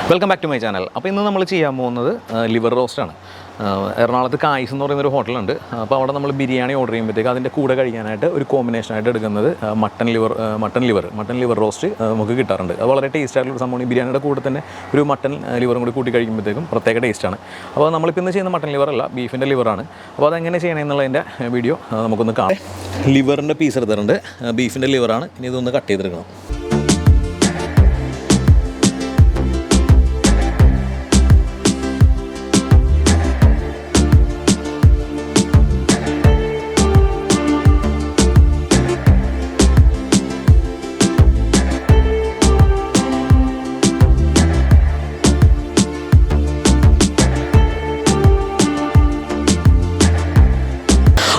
Welcome back to my channel. അപ്പോൾ ഇന്ന് നമ്മൾ ചെയ്യാൻ പോകുന്നത് ലിവർ റോസ്റ്റാണ്. എറണാകുളത്ത് കായീസ് എന്ന് പറയുന്നൊരു ഹോട്ടലുണ്ട്. അപ്പോൾ അവിടെ നമ്മൾ ബിരിയാണി ഓർഡർ ചെയ്യുമ്പോഴത്തേക്ക് അതിൻ്റെ കൂടെ കഴിക്കാനായിട്ട് ഒരു കോമ്പിനേഷനായിട്ട് എടുക്കുന്നത് മട്ടൺ ലിവർ റോസ്റ്റ് നമുക്ക് കിട്ടാറുണ്ട്. അത് വളരെ ടേസ്റ്റ് ആയിട്ടുള്ള സംഭവം. ഈ ബിരിയാണിയുടെ കൂടെ തന്നെ ഒരു മട്ടൺ ലിവറും കൂടി കൂട്ടി കഴിക്കുമ്പോഴത്തേക്കും പ്രത്യേക ടേസ്റ്റാണ്. അപ്പോൾ നമ്മളിപ്പോൾ ഇന്ന് ചെയ്യുന്ന മട്ടൺ ലിവറല്ല, ബീഫിൻ്റെ ലിവറാണ്. അപ്പോൾ അതെങ്ങനെ ചെയ്യണമെന്നുള്ളതിൻ്റെ വീഡിയോ നമുക്കൊന്ന് കാണാം. ലിവറിൻ്റെ പീസ് എടുത്തിട്ടുണ്ട്, ബീഫിൻ്റെ ലിവറാണ്. ഇനി ഇതൊന്ന് കട്ട് ചെയ്തെടുക്കണം.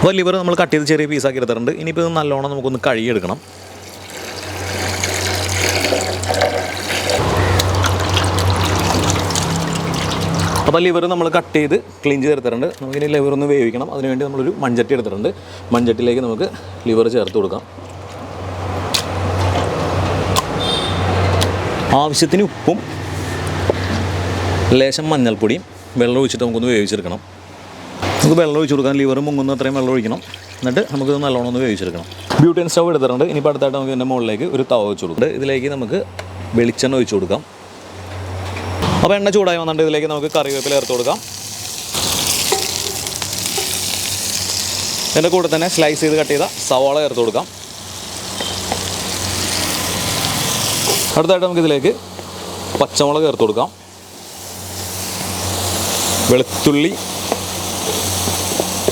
അപ്പോൾ ലിവർ നമ്മൾ കട്ട് ചെയ്ത് ചെറിയ പീസാക്കി എടുത്തിട്ടുണ്ട്. ഇനിയിപ്പോൾ ഇത് നല്ലോണം നമുക്കൊന്ന് കഴുകിയെടുക്കണം. അപ്പോൾ ലിവർ നമ്മൾ കട്ട് ചെയ്ത് ക്ലീൻ ചെയ്തെടുത്തിട്ടുണ്ട്. നമുക്കിനി ലിവർ ഒന്ന് വേവിക്കണം. അതിനുവേണ്ടി നമ്മളൊരു മൺചട്ടി എടുത്തിട്ടുണ്ട്. മൺചട്ടിയിലേക്ക് നമുക്ക് ലിവർ ചേർത്ത് കൊടുക്കാം. ആവശ്യത്തിന് ഉപ്പും ലേശം മഞ്ഞൾപ്പൊടിയും വെള്ളം ഒഴിച്ചിട്ട് നമുക്കൊന്ന് വേവിച്ചെടുക്കണം. നമുക്ക് വെള്ളം ഒഴിച്ച് കൊടുക്കാം. ലിവർ മുങ്ങുന്ന അത്രയും വെള്ളം ഒഴിക്കണം. എന്നിട്ട് നമുക്കിത് നല്ലോണം ഒന്ന് വേവിച്ചെടുക്കണം. ബ്യൂട്ടൻ സ്റ്റവ് എടുത്തിട്ടുണ്ട്. ഇനിയിപ്പോൾ അടുത്തായിട്ട് നമുക്ക് ഇതിൻ്റെ മുകളിലേക്ക് ഒരു തവ വെച്ച് കൊടുക്കുന്നുണ്ട്. ഇതിലേക്ക് നമുക്ക് വെളിച്ചെണ്ണ ഒഴിച്ച് കൊടുക്കാം. അപ്പോൾ എണ്ണ ചൂടായി വന്നിട്ട് ഇതിലേക്ക് നമുക്ക് കറിവേപ്പില ചേർത്ത് കൊടുക്കാം. ഇതിൻ്റെ കൂടെ തന്നെ സ്ലൈസ് ചെയ്ത് കട്ട് ചെയ്ത സവാള ചേർത്ത് കൊടുക്കാം. അടുത്തായിട്ട് നമുക്കിതിലേക്ക് പച്ചമുളക് ചേർത്ത് കൊടുക്കാം. വെളുത്തുള്ളി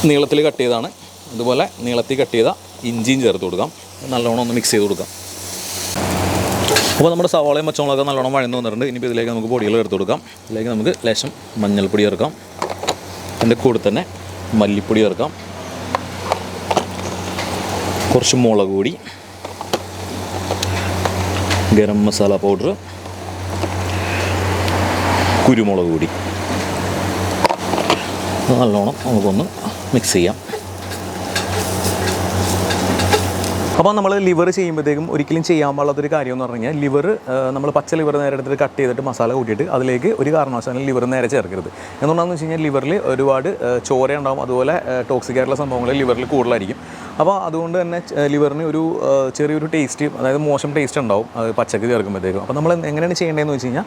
നീളത്തിൽ കട്ട് ചെയ്താണ്. അതുപോലെ നീളത്തിൽ കട്ട് ചെയ്ത ഇഞ്ചിയും ചേർത്ത് കൊടുക്കാം. നല്ലോണം ഒന്ന് മിക്സ് ചെയ്ത് കൊടുക്കാം. അപ്പോൾ നമ്മുടെ സവാളയും പച്ചമുളകൊക്കെ നല്ലോണം വഴന്ന് വന്നിട്ടുണ്ട്. ഇനിയിപ്പോൾ ഇതിലേക്ക് നമുക്ക് പൊടികൾ ചേർത്ത് കൊടുക്കാം. ഇതിലേക്ക് നമുക്ക് ലേശം മഞ്ഞൾപ്പൊടി ചേർക്കാം. അതിൻ്റെ കൂടെ തന്നെ മല്ലിപ്പൊടി ചേർക്കാം. കുറച്ച് മുളക് പൊടി, ഗരം മസാല പൗഡർ, കുരുമുളക് പൊടി നല്ലോണം നമുക്കൊന്ന് മിക്സ് ചെയ്യാം. അപ്പോൾ നമ്മൾ ലിവർ ചെയ്യുമ്പോഴത്തേക്കും ഒരിക്കലും ചെയ്യാൻ പാടാത്തൊരു കാര്യം എന്ന് പറഞ്ഞു കഴിഞ്ഞാൽ ലിവർ നമ്മൾ പച്ച ലിവർ നേരെ എടുത്തിട്ട് കട്ട് ചെയ്തിട്ട് മസാല കൂട്ടിയിട്ട് അതിലേക്ക് ഒരു കാരണവശാലും ലിവർ നേരെ ചേർക്കരുത്. എന്തുകൊണ്ടാണെന്ന് വെച്ച് കഴിഞ്ഞാൽ ലിവറിൽ ഒരുപാട് ചോര ഉണ്ടാകും. അതുപോലെ ടോക്സിക് ആയിട്ടുള്ള സംഭവങ്ങൾ ലിവറിൽ കൂടുതലായിരിക്കും. അപ്പോൾ അതുകൊണ്ട് തന്നെ ലിവറിന് ഒരു ചെറിയൊരു ടേസ്റ്റ്, അതായത് മോശം ടേസ്റ്റ് ഉണ്ടാവും പച്ചക്ക് ചേർക്കുമ്പോഴത്തേക്കും. അപ്പോൾ നമ്മൾ എങ്ങനെയാണ് ചെയ്യേണ്ടതെന്ന് വെച്ച് കഴിഞ്ഞാൽ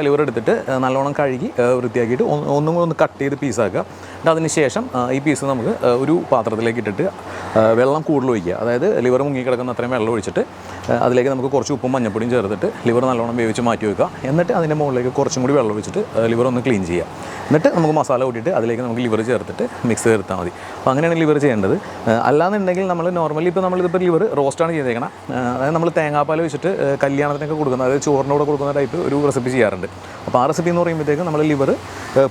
ലിവർ എടുത്തിട്ട് നല്ലോണം കഴുകി വൃത്തിയാക്കിയിട്ട് ഒന്നും കൂടെ ഒന്ന് കട്ട് ചെയ്ത് പീസാക്കുക. എന്നിട്ട് അതിന് ശേഷം ഈ പീസ് നമുക്ക് ഒരു പാത്രത്തിലേക്ക് ഇട്ടിട്ട് വെള്ളം കൂടുതൽ ഒഴിക്കുക. അതായത് ലിവർ മുങ്ങിക്കിടക്കുന്ന അത്രയും വെള്ളം ഒഴിച്ചിട്ട് അതിലേക്ക് നമുക്ക് കുറച്ച് ഉപ്പും മഞ്ഞപ്പൊടിയും ചേർത്തിട്ട് ലിവർ നല്ലോണം വേവിച്ച് മാറ്റി വെക്കുക. എന്നിട്ട് അതിൻ്റെ മുകളിലേക്ക് കുറച്ചും കൂടി വെള്ളം ഒഴിച്ചിട്ട് ലിവർ ഒന്ന് ക്ലീൻ ചെയ്യുക. എന്നിട്ട് നമുക്ക് മസാല കൂട്ടിയിട്ട് അതിലേക്ക് നമുക്ക് ലിവർ ചേർത്തിട്ട് മിക്സ് ചെയ്തെടുത്താൽ മതി. അപ്പോൾ അങ്ങനെയാണ് ലിവർ ചെയ്യേണ്ടത്. അല്ലാന്നുണ്ടെങ്കിൽ നമ്മൾ നോർമലി നമ്മളിതിപ്പോൾ ലിവർ റോസ്റ്റാണ് ചെയ്തേക്കണം. അതായത് നമ്മൾ തേങ്ങാപ്പാൽ വെച്ചിട്ട് കല്യാണത്തിനൊക്കെ കൊടുക്കുന്ന, അതായത് ചോറിൻ്റെ കൂടെ കൊടുക്കുന്ന ടൈപ്പ് ഒരു റെസിപ്പി ചെയ്യാറുണ്ട്. അപ്പോൾ ആ റെസിപ്പി എന്ന് പറയുമ്പോഴത്തേക്കും നമ്മൾ ലിവർ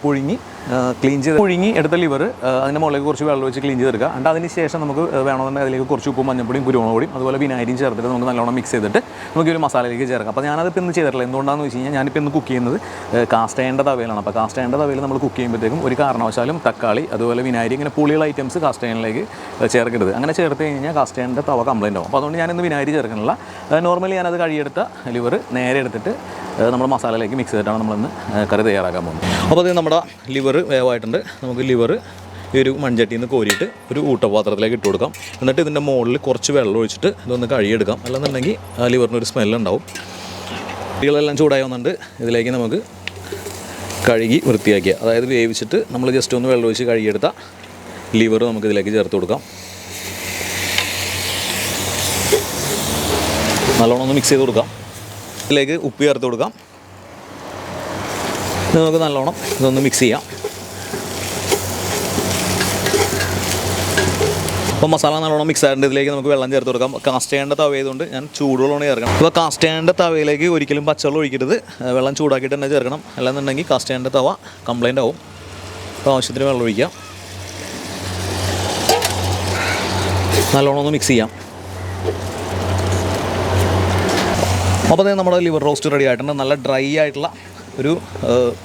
പുഴുങ്ങി എടുത്ത ലിവർ അതിൻ്റെ മുകളിലേക്ക് കുറച്ച് വെള്ളം വെച്ച് ക്ലീൻ ചെയ്തെടുക്കുക. എന്നിട്ട് അതിന് ശേഷം നമുക്ക് വേണമെന്നുണ്ടെങ്കിൽ അതിലേക്ക് കുറച്ച് ഉപ്പും മഞ്ഞപ്പൊടിയും കുരുമുളക് പൊടിയും അതുപോലെ വിനാഗിരിയും ചേർത്തിട്ട് നമുക്ക് നല്ലോണം മിക്സ് ചെയ്തിട്ട് നമുക്ക് ഒരു മസാലയിലേക്ക് ചേർക്കാം. അപ്പോൾ ഞാനതിപ്പോൾ ഇന്ന് ചെയ്തിട്ടില്ല. എന്തുകൊണ്ടാണെന്ന് വെച്ച് കഴിഞ്ഞാൽ ഞാനിപ്പോൾ ഇന്ന് കുക്ക് ചെയ്യുന്നത് കാസ്റ്റ് അയണിൻ്റെ തവയിലാണ്. അപ്പോൾ കാസ്റ്റ് അയണിൻ്റെ തവയിൽ നമ്മൾ കുക്ക് ചെയ്യുമ്പോഴത്തേക്കും ഒരു കാരണവശാലും തക്കാളി അതുപോലെ വിനാഗിരി ഇങ്ങനെ പുളിയുള്ള ഐറ്റംസ് കാസ്റ്റ് അയണിലേക്ക് ചേർക്കരുത്. അങ്ങനെ ചേർത്ത് കഴിഞ്ഞാൽ കാസ്റ്റ് അയണിൻ്റെ തവ കംപ്ലൈൻ്റ് ആവും. അപ്പോൾ അതുകൊണ്ട് ഞാനിന്ന് വിനാഗിരി ചേർക്കണില്ല. നോർമലി ഞാനത് കഴിയെടുത്ത ലിവർ നേരെ എടുത്തിട്ട് നമ്മൾ മസാലയിലേക്ക് മിക്സ് ചെയ്തിട്ടാണ് നമ്മളിന്ന് കറി തയ്യാറാക്കാൻ പോകുന്നത്. അപ്പോൾ അത് നമ്മുടെ ലിവർ വേവായിട്ടുണ്ട്. നമുക്ക് ലിവർ ഈ ഒരു മൺചട്ടിയിൽ നിന്ന് കോരിയിട്ട് ഒരു ഊട്ടപാത്രത്തിലേക്ക് ഇട്ട് കൊടുക്കാം. എന്നിട്ട് ഇതിൻ്റെ മുകളിൽ കുറച്ച് വെള്ളം ഒഴിച്ചിട്ട് ഇതൊന്ന് കഴുകിയെടുക്കാം. അല്ലെന്നുണ്ടെങ്കിൽ ലിവറിനൊരു സ്മെല്ലുണ്ടാവും. കുട്ടികളെല്ലാം ചൂടായി വന്നിട്ട് ഇതിലേക്ക് നമുക്ക് കഴുകി വൃത്തിയാക്കിയ, അതായത് വേവിച്ചിട്ട് നമ്മൾ ജസ്റ്റ് ഒന്ന് വെള്ളം ഒഴിച്ച് കഴുകിയെടുത്ത ലിവർ നമുക്ക് ഇതിലേക്ക് ചേർത്ത് കൊടുക്കാം. നല്ലോണം ഒന്ന് മിക്സ് ചെയ്ത് കൊടുക്കാം. ഇതിലേക്ക് ഉപ്പ് ചേർത്ത് കൊടുക്കാം. നമുക്ക് നല്ലോണം ഇതൊന്ന് മിക്സ് ചെയ്യാം. അപ്പോൾ മസാല നല്ലോണം മിക്സ് ആയിട്ട് ഇതിലേക്ക് നമുക്ക് വെള്ളം ചേർത്ത് കൊടുക്കാം. കാസ്റ്റ് അയണിൻ്റെ തവ ആയതുകൊണ്ട് ഞാൻ ചൂടുവെള്ളമാണ് ചേർക്കണം. അപ്പോൾ കാസ്റ്റ് അയണിൻ്റെ തവയിലേക്ക് ഒരിക്കലും പച്ചവെള്ളം ഒഴിക്കരുത്, വെള്ളം ചൂടാക്കിയിട്ട് തന്നെ ചേർക്കണം. അല്ലെന്നുണ്ടെങ്കിൽ കാസ്റ്റ് അയണിൻ്റെ തവ കംപ്ലൈൻ്റ് ആവും. അപ്പോൾ ആവശ്യത്തിന് വെള്ളം ഒഴിക്കാം. നല്ലോണം ഒന്ന് മിക്സ് ചെയ്യാം. അപ്പോൾ അത് നമ്മുടെ ലിവർ റോസ്റ്റ് റെഡി ആയിട്ടുണ്ട്. നല്ല ഡ്രൈ ആയിട്ടുള്ള ഒരു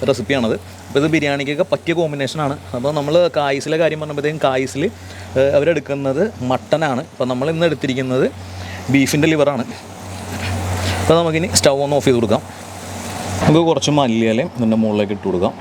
റെസിപ്പിയാണത്. അപ്പോൾ ഇത് ബിരിയാണിക്കൊക്കെ പറ്റിയ കോമ്പിനേഷനാണ്. അപ്പോൾ നമ്മൾ കായീസിലെ കാര്യം പറഞ്ഞപ്പോഴത്തേക്കും കായീസിൽ അവരെടുക്കുന്നത് മട്ടനാണ്. അപ്പോൾ നമ്മൾ ഇന്ന് എടുത്തിരിക്കുന്നത് ബീഫിൻ്റെ ലിവറാണ്. അപ്പോൾ നമുക്കിനി സ്റ്റൗ ഒന്ന് ഓഫ് ചെയ്ത് കൊടുക്കാം. നമുക്ക് കുറച്ച് മല്ലിയിലയും ഇതിൻ്റെ മുകളിലേക്ക് ഇട്ട് കൊടുക്കാം.